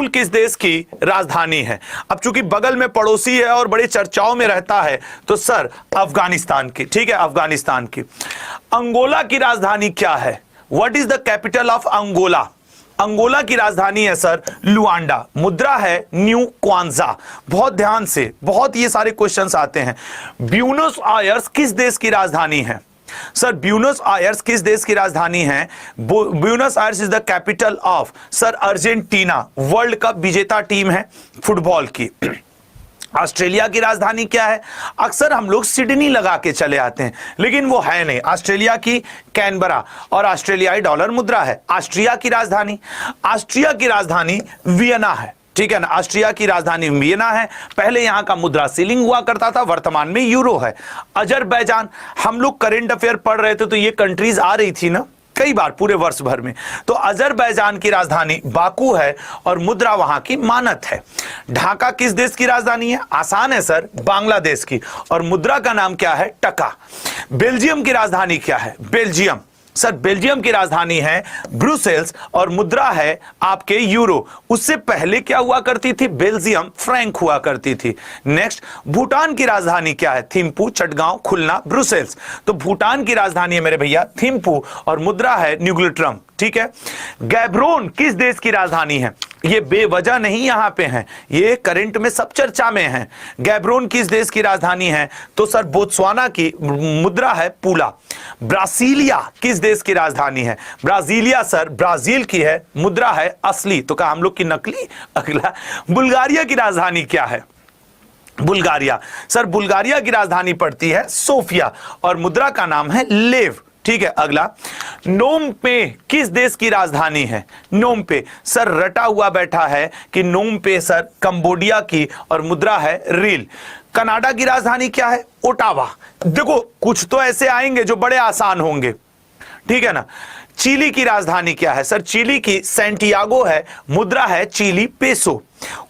किस देश की राजधानी है? अब चूंकि बगल में पड़ोसी है और बड़ी चर्चाओं में रहता है, तो सर अफगानिस्तान की, ठीक है, अफगानिस्तान की। अंगोला की राजधानी क्या है? What is the capital of Angola? Angola की राजधानी है सर लुआंडा। मुद्रा है न्यू क्वांजा। बहुत ध्यान से, बहुत ये सारे क्वेश्चंस आते हैं। ब्यूनस आयर्स किस देश की राजधानी है? सर ब्यूनस आयर्स किस देश की राजधानी है? Buenos Aires is the capital of sir Argentina. World cup विजेता टीम है फुटबॉल की। ऑस्ट्रेलिया की राजधानी क्या है? अक्सर हम लोग सिडनी लगा के चले आते हैं, लेकिन वो है नहीं। ऑस्ट्रेलिया की कैनबरा और ऑस्ट्रेलियाई डॉलर मुद्रा है। ऑस्ट्रिया की राजधानी, ऑस्ट्रिया की राजधानी वियना है, ठीक है ना। ऑस्ट्रिया की राजधानी वियना है। पहले यहां का मुद्रा सीलिंग हुआ करता था, वर्तमान में यूरो है। अजरबैजान, हम लोग करंट अफेयर पढ़ रहे थे तो ये कंट्रीज आ रही थी ना कई बार पूरे वर्ष भर में। तो अजरबैजान की राजधानी बाकू है और मुद्रा वहां की मानत है। ढाका किस देश की राजधानी है? आसान है सर, बांग्लादेश की, और मुद्रा का नाम क्या है? टका। बेल्जियम की राजधानी क्या है? बेल्जियम, सर बेल्जियम की राजधानी है ब्रुसेल्स और मुद्रा है आपके यूरो। उससे पहले क्या हुआ करती थी? बेल्जियम फ्रैंक हुआ करती थी। नेक्स्ट, भूटान की राजधानी क्या है? थिम्पू, चटगांव, खुलना, ब्रुसेल्स। तो भूटान की राजधानी है मेरे भैया थिम्पू और मुद्रा है न्यूग्लिट्रम, ठीक है। गैब्रोन किस देश की राजधानी है? ये बेवजह नहीं यहां पे है, ये करंट में सब चर्चा में है। गैब्रोन किस देश की राजधानी है? तो सर बोत्सवाना की, मुद्रा है पूला। ब्रासीलिया किस देश की राजधानी है? ब्राजीलिया सर ब्राजील की है, मुद्रा है असली। तो कहा हम लोग की नकली? अगला, बुल्गारिया की राजधानी क्या है? बुल्गारिया, सर बुल्गारिया की राजधानी पड़ती है सोफिया और मुद्रा का नाम है लेव, ठीक है। अगला, नोम पे किस देश की राजधानी है? नोम पे, सर रटा हुआ बैठा है कि नोम पे सर कंबोडिया की और मुद्रा है रील। कनाडा की राजधानी क्या है? ओटावा। देखो कुछ तो ऐसे आएंगे जो बड़े आसान होंगे, ठीक है ना। चिली की राजधानी क्या है? सर चिली की सैंटियागो है, मुद्रा है चिली पेसो।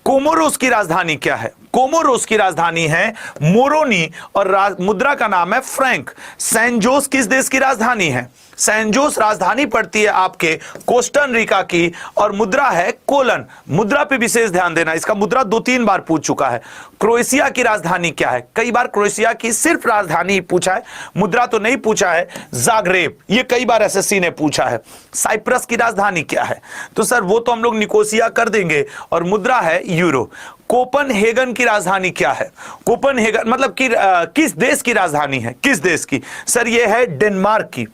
कोमोरोस की राजधानी क्या है? कोमोरोस की राजधानी है मोरोनी और मुद्रा का नाम है फ्रैंक। सैन जोस किस देश की राजधानी है? सैन जोस राजधानी पड़ती है आपके कोस्टन रिका की और मुद्रा है कोलन। मुद्रा पे विशेष ध्यान देना, इसका मुद्रा 2-3 बार पूछ चुका है। क्रोएशिया की राजधानी क्या है? कई बार क्रोएशिया की सिर्फ राजधानी पूछा है, मुद्रा तो नहीं पूछा है। जाग्रेब, ये कई बार एसएससी ने पूछा है। साइप्रस की राजधानी क्या है? तो सर वो तो हम लोग निकोसिया कर देंगे और मुद्रा है यूरो। कोपनहेगन की राजधानी क्या है? कोपनहेगन मतलब कि किस देश की राजधानी है? किस देश की? सर ये है डेनमार्क की।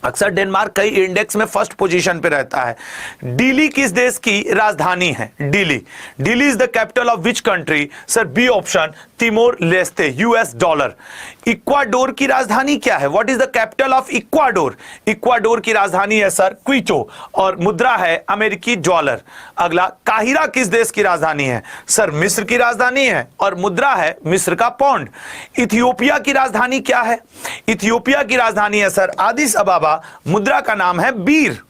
अक्सर डेनमार्क कई इंडेक्स में फर्स्ट पोजीशन पे रहता है। दिल्ली किस देश की राजधानी है? Delhi, Delhi is the capital of which country? Sir B option, Timor Leste, US dollar. Ecuador की राजधानी क्या है? What is the capital of Ecuador? Ecuador की राजधानी है सर क्विटो और मुद्रा है अमेरिकी डॉलर। अगला, काहिरा किस देश की राजधानी है? सर मिस्र की राजधानी है और मुद्रा है मिस्र का पौंड। इथियोपिया की राजधानी क्या है? इथियोपिया की राजधानी है सर आदिस अबाबा, मुद्रा का नाम है बीर।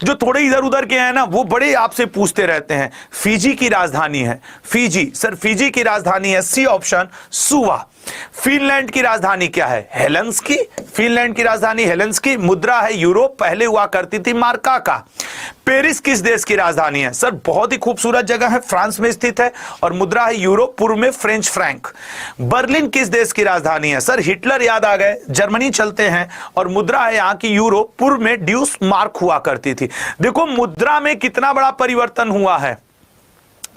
जो थोड़े इधर उधर के हैं ना वो बड़े आपसे पूछते रहते हैं। फिजी की राजधानी है फिजी, सर फिजी की राजधानी है सी ऑप्शन सुवा। फिनलैंड की राजधानी क्या है? हेलेंस्की। फिनलैंड की राजधानी हेलेंस्की, मुद्रा है यूरो, पहले हुआ करती थी मार्का का। पेरिस किस देश की राजधानी है? सर बहुत ही खूबसूरत जगह है, फ्रांस में स्थित है और मुद्रा है यूरो, पूर्व में फ्रेंच फ्रैंक। बर्लिन किस देश की राजधानी है? सर हिटलर याद आ गए, जर्मनी चलते हैं और मुद्रा है यहाँ की यूरो, पूर्व में ड्यूस मार्क हुआ करती थी। देखो मुद्रा में कितना बड़ा परिवर्तन हुआ है,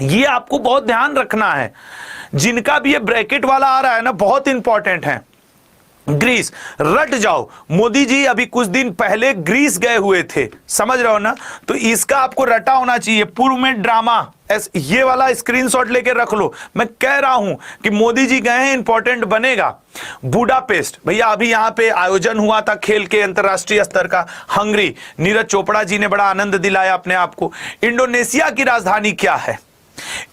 ये आपको बहुत ध्यान रखना है। जिनका भी ये ब्रैकेट वाला आ रहा है ना बहुत इंपॉर्टेंट है। ग्रीस, रट जाओ, मोदी जी अभी कुछ दिन पहले ग्रीस गए हुए थे, समझ रहे हो ना, तो इसका आपको रटा होना चाहिए। पूर्व में ड्रामा, ये वाला स्क्रीनशॉट लेके रख लो, मैं कह रहा हूं कि मोदी जी गए हैं, इंपॉर्टेंट बनेगा। बुडापेस्ट, भैया अभी यहां पे आयोजन हुआ था खेल के अंतरराष्ट्रीय स्तर का, हंगरी, नीरज चोपड़ा जी ने बड़ा आनंद दिलाया अपने आप को। इंडोनेशिया की राजधानी क्या है?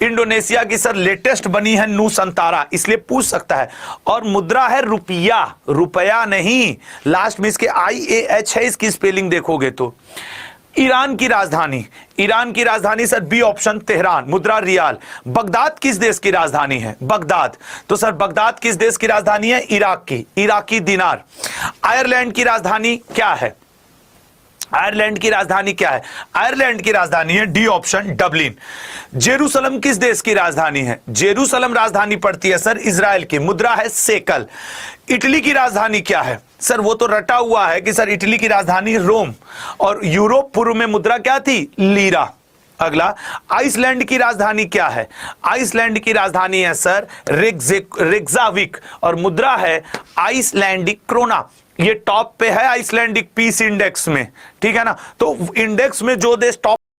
इंडोनेशिया की सर लेटेस्ट बनी है नूसंतारा, इसलिए पूछ सकता है। और मुद्रा है रुपया, रुपया नहीं, लास्ट में इसके IAH है, इसकी स्पेलिंग देखोगे तो। ईरान की राजधानी, ईरान की राजधानी सर बी ऑप्शन तेहरान, मुद्रा रियाल। बगदाद किस देश की राजधानी है? बगदाद, तो सर बगदाद किस देश की राजधानी है? इराक की, इराकी दिनार। आयरलैंड की राजधानी क्या है? आयरलैंड की राजधानी क्या है? आयरलैंड की राजधानी है डी ऑप्शन, डबलिन। जेरूसलम किस देश की राजधानी है? जेरूसलम राजधानी पड़ती है सर इजराइल की, मुद्रा है सेकल। इटली की राजधानी क्या है? सर वो तो रटा हुआ है कि सर इटली की राजधानी रोम, और यूरोप पूर्व में मुद्रा क्या थी? लीरा। अगला, आइसलैंड की राजधानी क्या है? आइसलैंड की राजधानी है सर रिग्जाविक, और मुद्रा है आइसलैंडिक क्रोना। ये टॉप पे है आइसलैंडिक पीस इंडेक्स में, ठीक है ना। तो इंडेक्स में जो देश टॉप